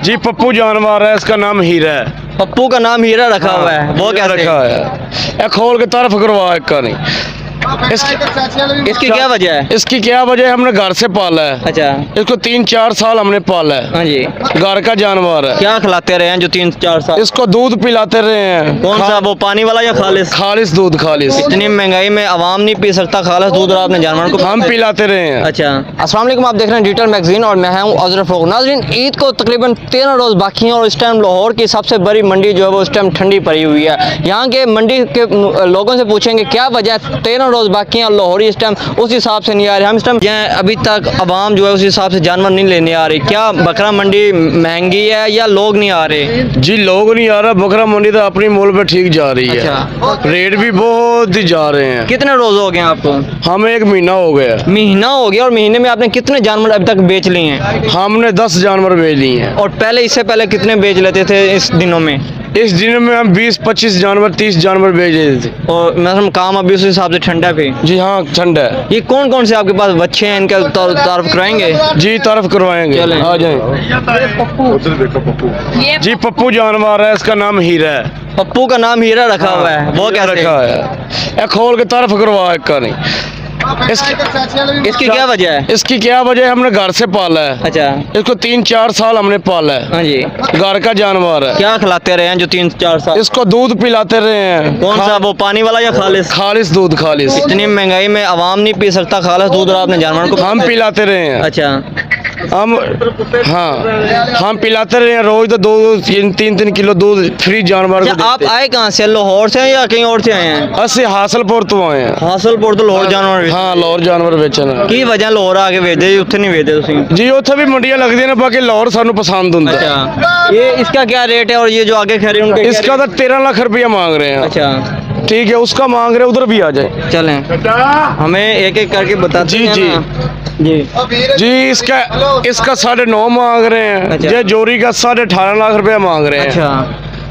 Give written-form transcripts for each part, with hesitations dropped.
जी पप्पू जानवर है, इसका नाम हीरा है। पप्पू का नाम हीरा रखा हुआ है, वो हीरा कैसे? रखा है, खोल के तारफ करवा एक का नहीं। इसकी क्या वजह है? इसकी क्या वजह है, हमने घर से पाला है। अच्छा। इसको 3-4 साल हमने पाला है। हाँ जी। घर का जानवर है। क्या खिलाते रहे हैं जो 3-4 साल? इसको दूध पिलाते रहे हैं। कौन सा, वो पानी वाला या खालिस? खालिस दूध, खालिस। इतनी महंगाई में आवाम नहीं पी सकता खालिस दूध और आपने जानवरों को हम पिलाते रहे हैं। अच्छा। अस्सलाम वालेकुम, आप देख रहे हैं डिजिटल मैगजीन और मैं हूं अजरफ फ़ारूक। नाज़रीन, ईद को तकरीबन 13 रोज़ बाकी हैं और इस टाइम लाहौर की सबसे बड़ी मंडी जो है वो इस टाइम ठंडी पड़ी हुई है। यहाँ के मंडी के लोगों से पूछेंगे क्या वजह है, 13 रोज़ बाकी हैं और लाहौरी इस टाइम उस हिसाब से नहीं आ रहे। हम इस टाइम अभी तक आवाम जो है उस हिसाब से जानवर नहीं लेने आ रही। क्या बकरा मंडी महंगी है या लोग नहीं आ रहे? जी लोग नहीं आ रहा, बकरा मंडी तो अपनी मोल पे ठीक जा रही है। अच्छा। रेट भी बहुत ही जा रहे हैं। कितने रोज़ हो गए आपको? हमें 1 महीना हो गया। महीना हो गया, और महीने में आपने कितने जानवर अभी तक बेच लिए हैं? हमने 10 जानवर बेच लिए हैं। और पहले, इससे पहले कितने बेच लेते थे इस दिनों में? इस दिन में हम 20-25 जानवर, 30 जानवर बेच देते थे। और मतलब काम अभी उस हिसाब से ठंडा पे? जी हाँ, ठंड है। ये कौन कौन से आपके पास बच्चे हैं, इनका तारुफ कराएंगे? जी तारफ करवाएंगे, चलें। आ जाएं। जी पप्पू जानवर है, इसका नाम हीरा है। पप्पू का नाम हीरा रखा हुआ है, वो हीरा कैसे? रखा है, खोल के तारफ करवा एक का नहीं। इसकी क्या वजह है? इसकी क्या वजह है, हमने घर से पाला है। अच्छा। इसको 3-4 साल हमने पाला है। हाँ जी। घर का जानवर है। क्या खिलाते रहे हैं जो 3-4 साल? इसको दूध पिलाते रहे हैं। कौन सा, वो पानी वाला या खालिस? खालिस दूध, खालिस। इतनी महंगाई में आवाम नहीं पी सकता खालिस दूध और आपने जानवरों को हम पिलाते रहे हैं। अच्छा। हम पिलाते रहे हैं, रोज तो 2-3 किलो दूध फ्री जानवर अच्छा, को आप देते हैं। आए कहाँ से, लाहौर से या कहीं और से आए हैं? ਅਸੀਂ हासलपुर तो आए हैं। हासलपुर तो लाहौर जानवर हाँ लाहौर जानवर ਵੇਚਣ। की वजह लाहौर आके भेजे जी, उत्थे नहीं भेजे तुसी? जी ਉੱਥੇ ਵੀ ਮੰਡੀਆਂ ਲੱਗਦੀਆਂ ਨੇ, ਬਾਕੀ ਲਾਹੌਰ ਸਾਨੂੰ ਪਸੰਦ ਹੁੰਦਾ। अच्छा। ये इसका क्या रेट है और ये जो आगे खड़े हैं उनका क्या इसका तो 13 लाख रुपया मांग रहे हैं। अच्छा। ठीक है, उसका मांग रहे, उधर भी आ जाए। चलें, हमें एक एक करके बताते जी, हैं जी। ना। जी। जी इसका 9.5 मांग रहे हैं। अच्छा। ये जोरी का 18.5 लाख रुपया मांग रहे हैं। अच्छा।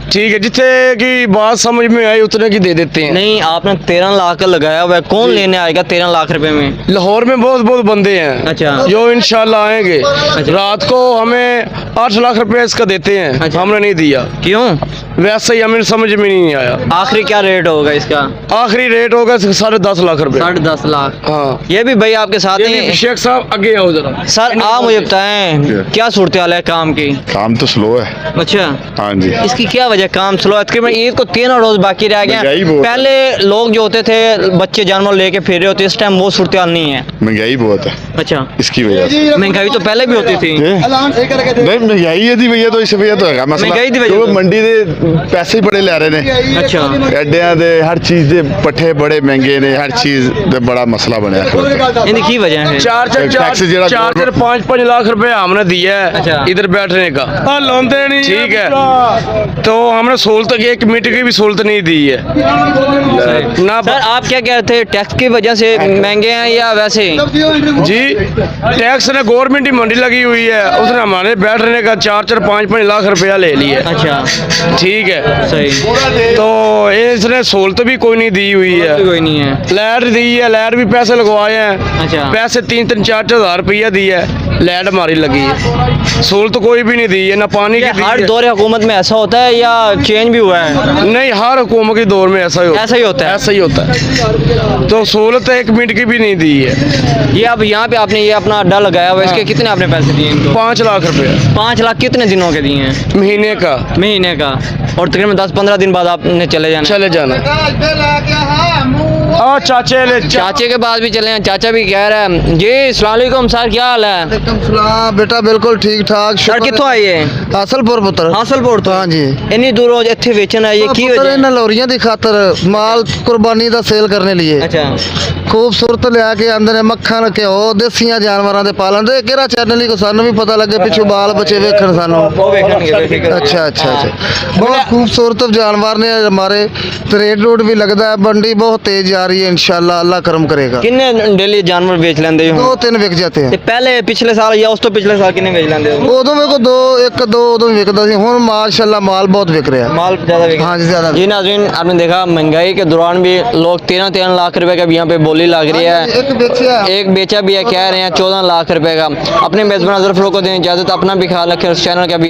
ठीक है, जितने की बात समझ में आई उतने की दे देते हैं। नहीं, आपने 13 लाख का लगाया हुआ है, कौन लेने आएगा 13 लाख रुपए में? लाहौर में बहुत बहुत बंदे हैं। अच्छा। जो इंशाल्लाह आएंगे। अच्छा। रात को हमें 8 लाख रुपया इसका देते हैं। अच्छा। हमने नहीं दिया, क्यों? वैसे ही हमें समझ में नहीं आया। आखिरी क्या रेट होगा इसका? आखिरी रेट होगा 10.5 लाख रुपया। 10.5 लाख। हाँ। ये भी भाई आपके साथ ये ही? भी शेख साहब आगे आओ जरा। सर आप मुझे बताएं, क्या सूरत हाल है काम की? काम तो स्लो है। अच्छा। हाँ जी। इसकी क्या वजह, काम स्लो है? तकरीबन ईद को 13 रोज बाकी रह महंगाई गए। बहुत है। पहले लोग जो होते थे बच्चे जानवर लेके फिर रहे होते, इस टाइम वो सूरत हाल नहीं है। महंगाई बहुत है, अच्छा। इसकी वजह से। महंगाई तो पहले भी होती थी। नहीं महंगाई है दी भैया, तो इस वजह तो है मसला। महंगाई दी वजह क्यों तो। मंडी दे पैसे ही बड़े ले रहे ने। अच्छा। एडिया दे हर चीज दे पट्ठे बड़े महंगे ने, हर चीज दे बड़ा मसला बनया। इनकी की वजह है? 4-5 लाख रुपया हमने दिया अच्छा। है इधर बैठने का। लोंदे नहीं, ठीक है, तो हमने सहूलत की 1 मिनट की भी सहूलत नहीं दी है ना। सर आप क्या कह रहे थे, टैक्स की वजह से महंगे हैं या वैसे? जी टैक्स ने, गवर्नमेंट की मंडी लगी हुई है, उसने हमारे बैठने का 4-5 लाख रुपया ले लिया। अच्छा। ठीक है, सही। तो इसने सहूलत भी कोई नहीं दी हुई है। कोई नहीं है। लाइट दी है, लाइट भी पैसे लगवाए हैं। अच्छा। पैसे 3-4 हज़ार रुपया दिया है, लाइट हमारी लगी है। सहूलत कोई भी नहीं दी है, ना पानी की दी हर है। दौर हुकूमत में ऐसा होता है या चेंज भी हुआ है? नहीं, हर हुकूमत के दौर में ऐसा ही होता है। ऐसा ही होता है। ऐसा ही होता है। तो सहूलत 1 मिनट की भी नहीं दी है। ये अब यहाँ पे आपने ये अपना अड्डा लगाया हुआ है, इसके कितने आपने पैसे दिए इनको? 5 लाख रुपया 5 लाख कितने दिनों के दिए हैं? महीने का। महीने का। और तकरीबन 10-15 दिन बाद आपने चले जाना? चले जाना। चाचे ले चाचे के पास भी चले हैं, चाचा भी कह रहा है। जी अस्सलाम वालेकुम सर, क्या हाल है? बेटा बिल्कुल ठीक ठाक। सर कितों आए है? हासलपुर पुत्र। हासलपुर तो? हाँ जी। इन्नी दूरों इत्थे बेचन है, ये की पुत्र वजह? इन लोरियां दी खातर माल कुर्बानी दा सेल करने लिए अच्छा। खूबसूरत लिया के आंदे ने मक्खन घ्यो देसियां जानवरां दे पालन दे। केड़ा चैनल ही को सानू भी पता लगे, पिछू बाल बचे वेखण सानू। वो वेखणगे बेफिक्र। अच्छा अच्छा अच्छा, बहुत खूबसूरत जानवर ने हमारे। रेट रूट भी लगता है, मंडी बहुत तेज जा रही है, इंशाल्लाह अल्लाह करम करेगा। किन्ने डेली जानवर बेच लेंदे हो? 2-3 विक जाते हैं। ते पहले पिछले साल या उस तो पिछले साल किन्ने बेच लेंदे हो? उदों मेरे को 1-2 उदों विकदा सी, हुण माशाल्लाह माल बहुत विक रहा है। माल ज्यादा बिक? हाँ जी ज्यादा। जी नाज़रीन, आपने देखा महंगाई के दौरान भी लोग 13 लाख रुपए का भी यहाँ पे बोली लग रही है। एक बेचा एक बेचा भी है, कह रहे हैं 14 लाख रुपए का। अपने मेज़बान अज़रफ फ़ारूक को दें इजाज़त, अपना भी ख्याल रखें, उस चैनल का भी